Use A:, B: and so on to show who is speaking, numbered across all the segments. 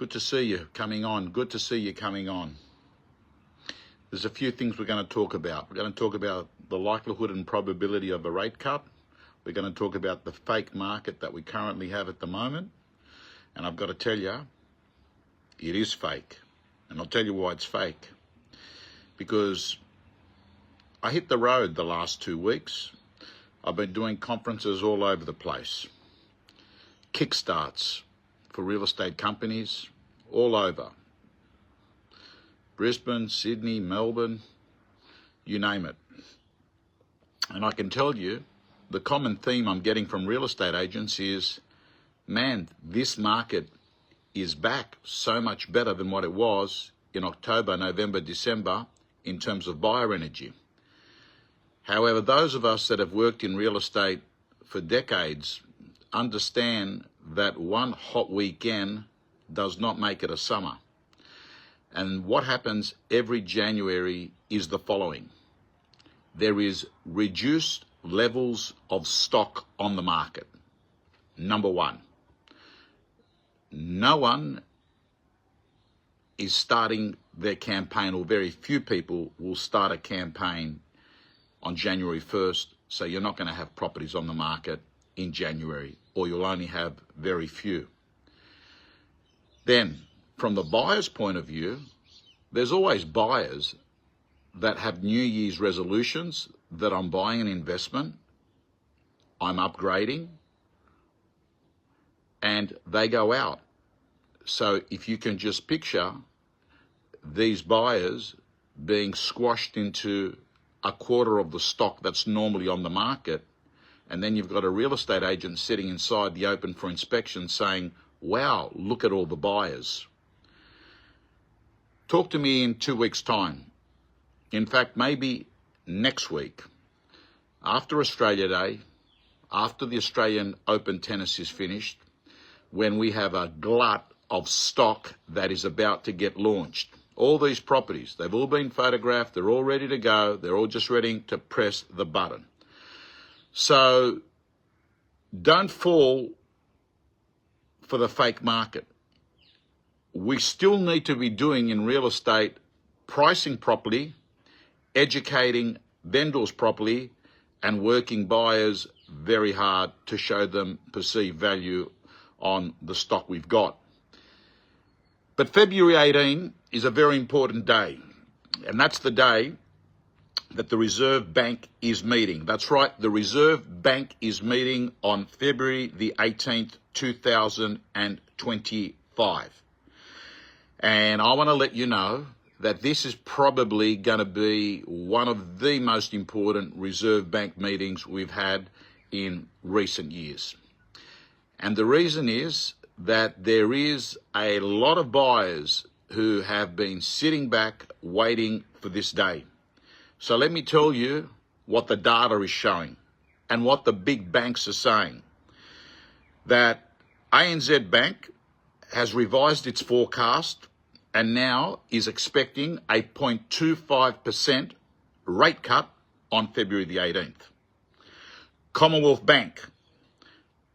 A: Good to see you coming on. Good to see you coming on. There's a few things we're going to talk about. We're going to talk about the likelihood and probability of a rate cut. We're going to talk about the fake market that we currently have at the moment. And I've got to tell you, it is fake. And I'll tell you why it's fake. Because I hit the road the last 2 weeks. I've been doing conferences all over the place. Kickstarts for real estate companies all over. Brisbane, Sydney, Melbourne, you name it. And I can tell you, the common theme I'm getting from real estate agents is, man, this market is back so much better than what it was in October, November, December in terms of buyer energy. However, those of us that have worked in real estate for decades understand that one hot weekend does not make it a summer. And what happens every January is the following. There is reduced levels of stock on the market. Number one, no one is starting their campaign, or very few people will start a campaign on January 1st, so you're not going to have properties on the market in January, or you'll only have very few. Then, from the buyer's point of view, there's always buyers that have New Year's resolutions that I'm buying an investment, I'm upgrading, and they go out. So if you can just picture these buyers being squashed into a quarter of the stock that's normally on the market, and then you've got a real estate agent sitting inside the open for inspection saying, wow, look at all the buyers. Talk to me in 2 weeks' time. In fact, maybe next week, after Australia Day, after the Australian Open tennis is finished, when we have a glut of stock that is about to get launched. All these properties, they've all been photographed, they're all ready to go, they're all just ready to press the button. So don't fall for the fake market. We still need to be doing in real estate pricing properly, educating vendors properly, and working buyers very hard to show them perceived value on the stock we've got. But February 18 is a very important day, and that's the day that the Reserve Bank is meeting. That's right, the Reserve Bank is meeting on February the 18th, 2025. And I want to let you know that this is probably going to be one of the most important Reserve Bank meetings we've had in recent years. And the reason is that there is a lot of buyers who have been sitting back waiting for this day. So let me tell you what the data is showing and what the big banks are saying. That ANZ Bank has revised its forecast and now is expecting a 0.25% rate cut on February the 18th. Commonwealth Bank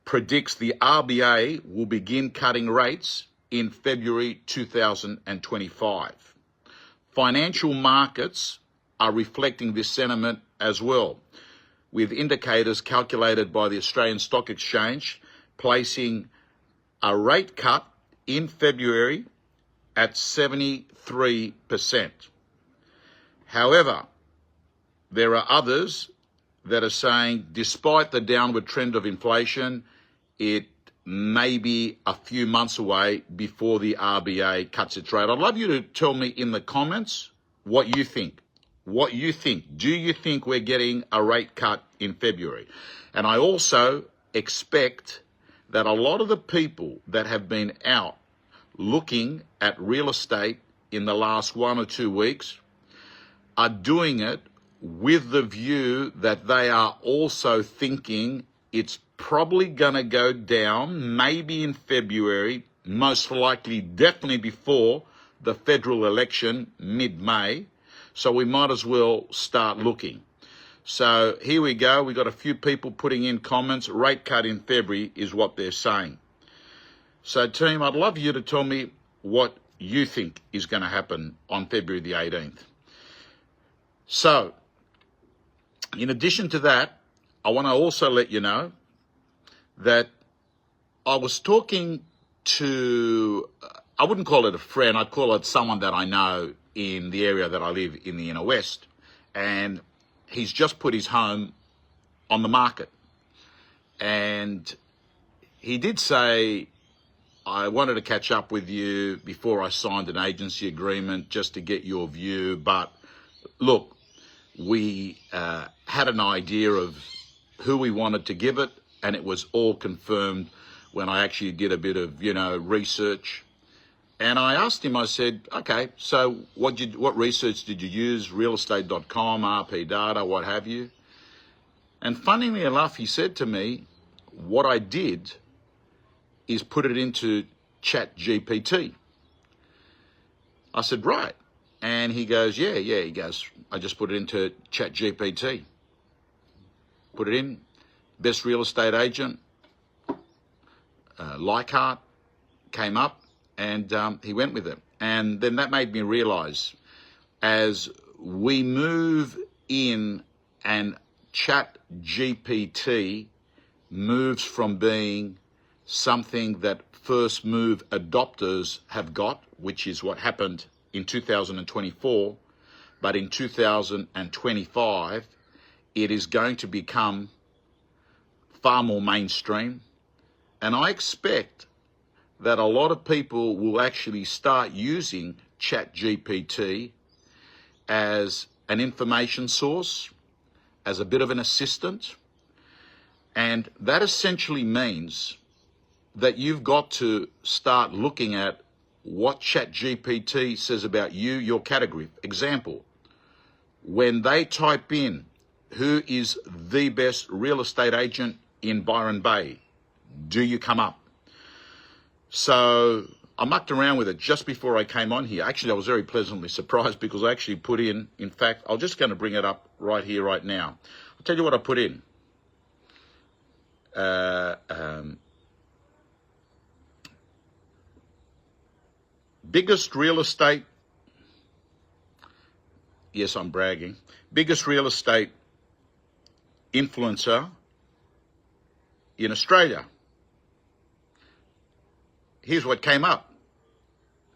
A: predicts the RBA will begin cutting rates in February 2025. Financial markets are reflecting this sentiment as well, with indicators calculated by the Australian Stock Exchange placing a rate cut in February at 73%. However, there are others that are saying, despite the downward trend of inflation, it may be a few months away before the RBA cuts its rate. I'd love you to tell me in the comments what you think. What you think. Do you think we're getting a rate cut in February? And I also expect that a lot of the people that have been out looking at real estate in the last 1 or 2 weeks are doing it with the view that they are also thinking it's probably going to go down, maybe in February, most likely definitely before the federal election mid-May. So we might as well start looking. So here we go. We've got a few people putting in comments. Rate cut in February is what they're saying. So team, I'd love you to tell me what you think is going to happen on February the 18th. So, in addition to that, I want to also let you know that I was talking to, I wouldn't call it a friend, I'd call it someone that I know in the area that I live in the inner west. And he's just put his home on the market. And he did say, I wanted to catch up with you before I signed an agency agreement just to get your view. But look, we had an idea of who we wanted to give it, and it was all confirmed when I actually did a bit of, research. And I asked him, I said, okay, so what research did you use? Realestate.com, RP data, what have you? And funnily enough, he said to me, what I did is put it into ChatGPT. I said, right. And he goes, yeah. He goes, I just put it into ChatGPT. Put it in, best real estate agent, Leichhardt came up, and he went with it. And then that made me realize, as we move in and ChatGPT moves from being something that first move adopters have got, which is what happened in 2024, but in 2025, it is going to become far more mainstream. And I expect that a lot of people will actually start using ChatGPT as an information source, as a bit of an assistant. And that essentially means that you've got to start looking at what ChatGPT says about you, your category. Example, when they type in who is the best real estate agent in Byron Bay, do you come up? So I mucked around with it just before I came on here. Actually, I was very pleasantly surprised because I actually put in fact, I'm just going to bring it up right here, right now. I'll tell you what I put in. Biggest real estate, yes, I'm bragging, biggest real estate influencer in Australia. Here's what came up.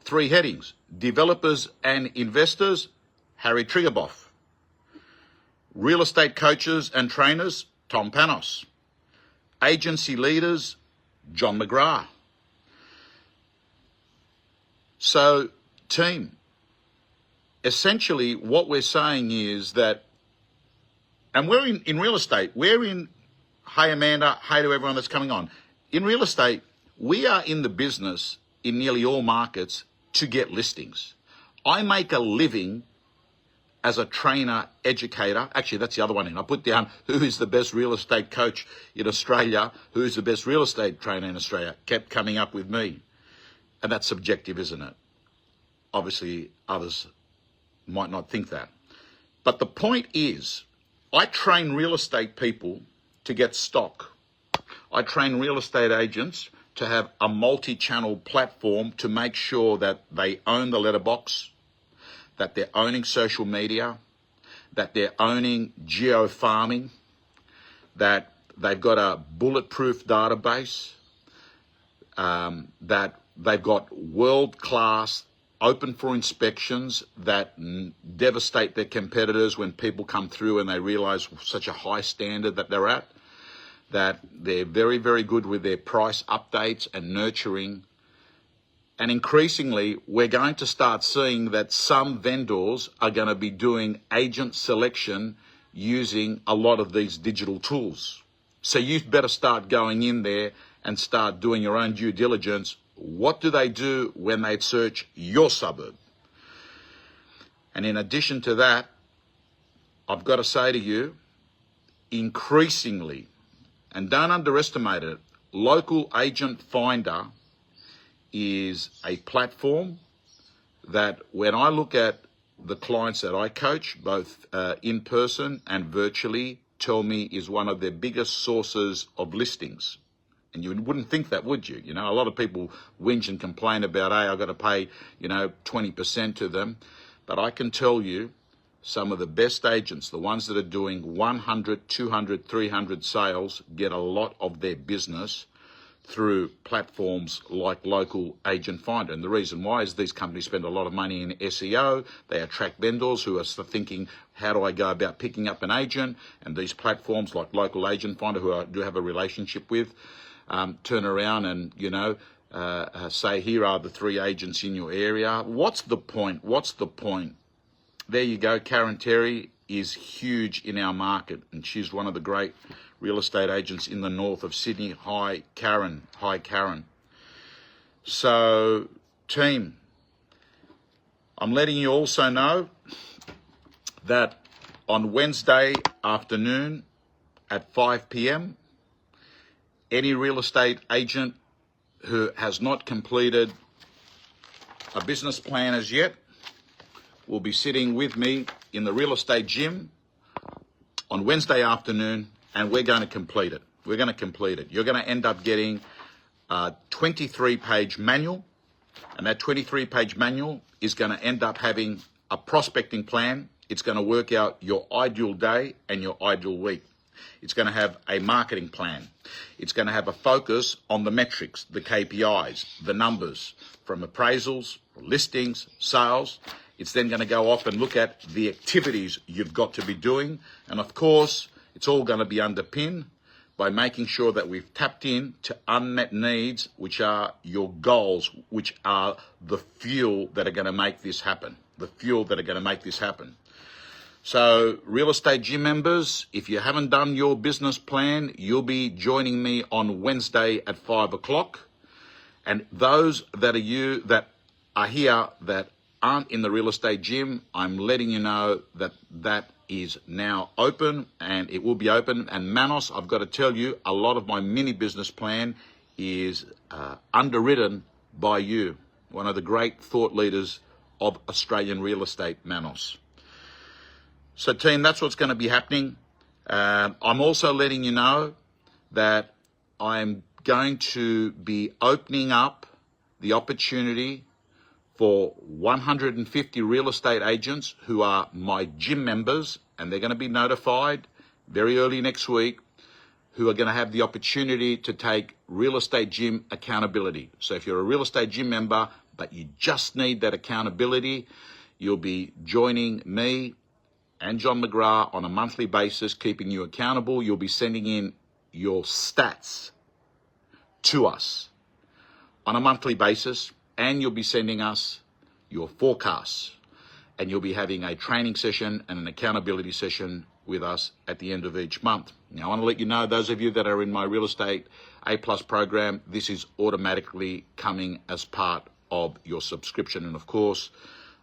A: 3 headings. Developers and investors, Harry Triggerboff. Real estate coaches and trainers, Tom Panos. Agency leaders, John McGrath. So, team, essentially what we're saying is that, and we're in real estate, hi Amanda, hi to everyone that's coming on. In real estate, we are in the business in nearly all markets to get listings. I make a living as a trainer, educator. Actually, that's the other one in. I put down who is the best real estate coach in Australia, who is the best real estate trainer in Australia, kept coming up with me. And that's subjective, isn't it? Obviously, others might not think that. But the point is, I train real estate people to get stock. I train real estate agents to have a multi-channel platform to make sure that they own the letterbox, that they're owning social media, that they're owning geo-farming, that they've got a bulletproof database, that they've got world-class open for inspections that devastate their competitors when people come through and they realize such a high standard that they're at, that they're very, very good with their price updates and nurturing. And increasingly, we're going to start seeing that some vendors are going to be doing agent selection using a lot of these digital tools. So you'd better start going in there and start doing your own due diligence. What do they do when they search your suburb? And in addition to that, I've got to say to you, increasingly, and don't underestimate it, LocalAgentFinder is a platform that when I look at the clients that I coach, both in person and virtually, tell me is one of their biggest sources of listings. And you wouldn't think that, would you? You know, a lot of people whinge and complain about, hey, I've got to pay, 20% to them. But I can tell you, some of the best agents, the ones that are doing 100, 200, 300 sales, get a lot of their business through platforms like LocalAgentFinder. And the reason why is these companies spend a lot of money in SEO. They attract vendors who are thinking, how do I go about picking up an agent? And these platforms like LocalAgentFinder, who I do have a relationship with, turn around and, say, here are the 3 agents in your area. What's the point? What's the point? There you go. Karen Terry is huge in our market, and she's one of the great real estate agents in the north of Sydney. Hi, Karen. Hi, Karen. So, team, I'm letting you also know that on Wednesday afternoon at 5 p.m, any real estate agent who has not completed a business plan as yet will be sitting with me in the real estate gym on Wednesday afternoon, and we're going to complete it. We're going to complete it. You're going to end up getting a 23-page manual, and that 23-page manual is going to end up having a prospecting plan. It's going to work out your ideal day and your ideal week. It's going to have a marketing plan. It's going to have a focus on the metrics, the KPIs, the numbers, from appraisals, listings, sales. It's then going to go off and look at the activities you've got to be doing. And of course, it's all going to be underpinned by making sure that we've tapped in to unmet needs, which are your goals, which are the fuel that are going to make this happen. The fuel that are going to make this happen. So, real estate gym members, if you haven't done your business plan, you'll be joining me on Wednesday at 5 o'clock. And those that are here that aren't in the real estate gym, I'm letting you know that that is now open, and it will be open. And Panos, I've got to tell you, a lot of my mini business plan is underwritten by you, one of the great thought leaders of Australian real estate, Panos. So team, that's what's going to be happening. I'm also letting you know that I'm going to be opening up the opportunity for 150 real estate agents who are my gym members, and they're going to be notified very early next week, who are going to have the opportunity to take real estate gym accountability. So if you're a real estate gym member, but you just need that accountability, you'll be joining me and John McGrath on a monthly basis, keeping you accountable. You'll be sending in your stats to us on a monthly basis, and you'll be sending us your forecasts, and you'll be having a training session and an accountability session with us at the end of each month. Now, I want to let you know, those of you that are in my Real Estate A+ program, this is automatically coming as part of your subscription. And of course,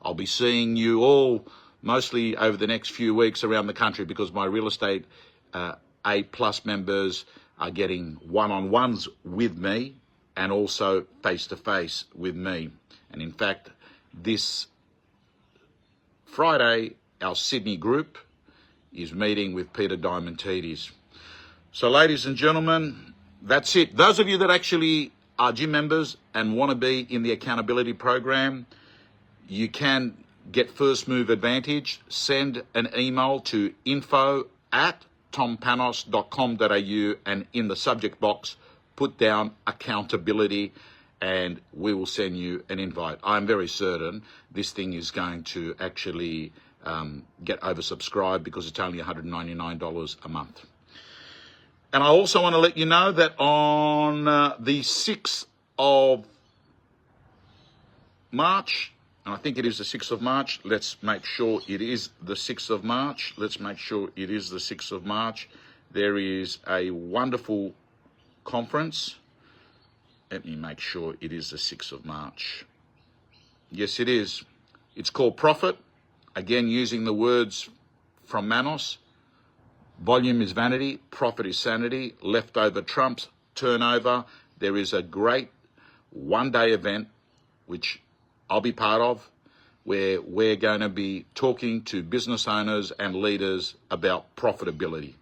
A: I'll be seeing you all mostly over the next few weeks around the country, because my Real Estate A+ members are getting one-on-ones with me and also face-to-face with me. And in fact, this Friday, our Sydney group is meeting with Peter Diamantidis. So ladies and gentlemen, that's it. Those of you that actually are gym members and want to be in the accountability program, you can get first move advantage. Send an email to info@tompanos.com.au, and in the subject box, put down accountability, and we will send you an invite. I'm very certain this thing is going to actually get oversubscribed, because it's only $199 a month. And I also want to let you know that on the 6th of March, and I think it is the 6th of March. Let's make sure it is the 6th of March. Let's make sure it is the 6th of March. There is a wonderful conference. Let me make sure it is the 6th of March. Yes, it is. It's called Profit. Again, using the words from Panos. Volume is vanity, profit is sanity, leftover trumps turnover. There is a great one-day event, which I'll be part of, where we're going to be talking to business owners and leaders about profitability,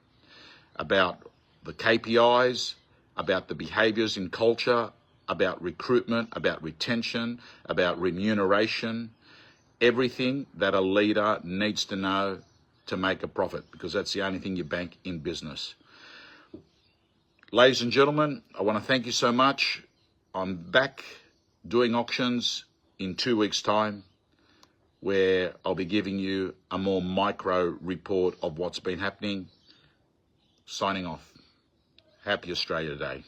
A: about the KPIs, about the behaviours in culture, about recruitment, about retention, about remuneration, everything that a leader needs to know to make a profit, because that's the only thing you bank in business. Ladies and gentlemen, I want to thank you so much. I'm back doing auctions in 2 weeks' time, where I'll be giving you a more micro report of what's been happening. Signing off. Happy Australia Day.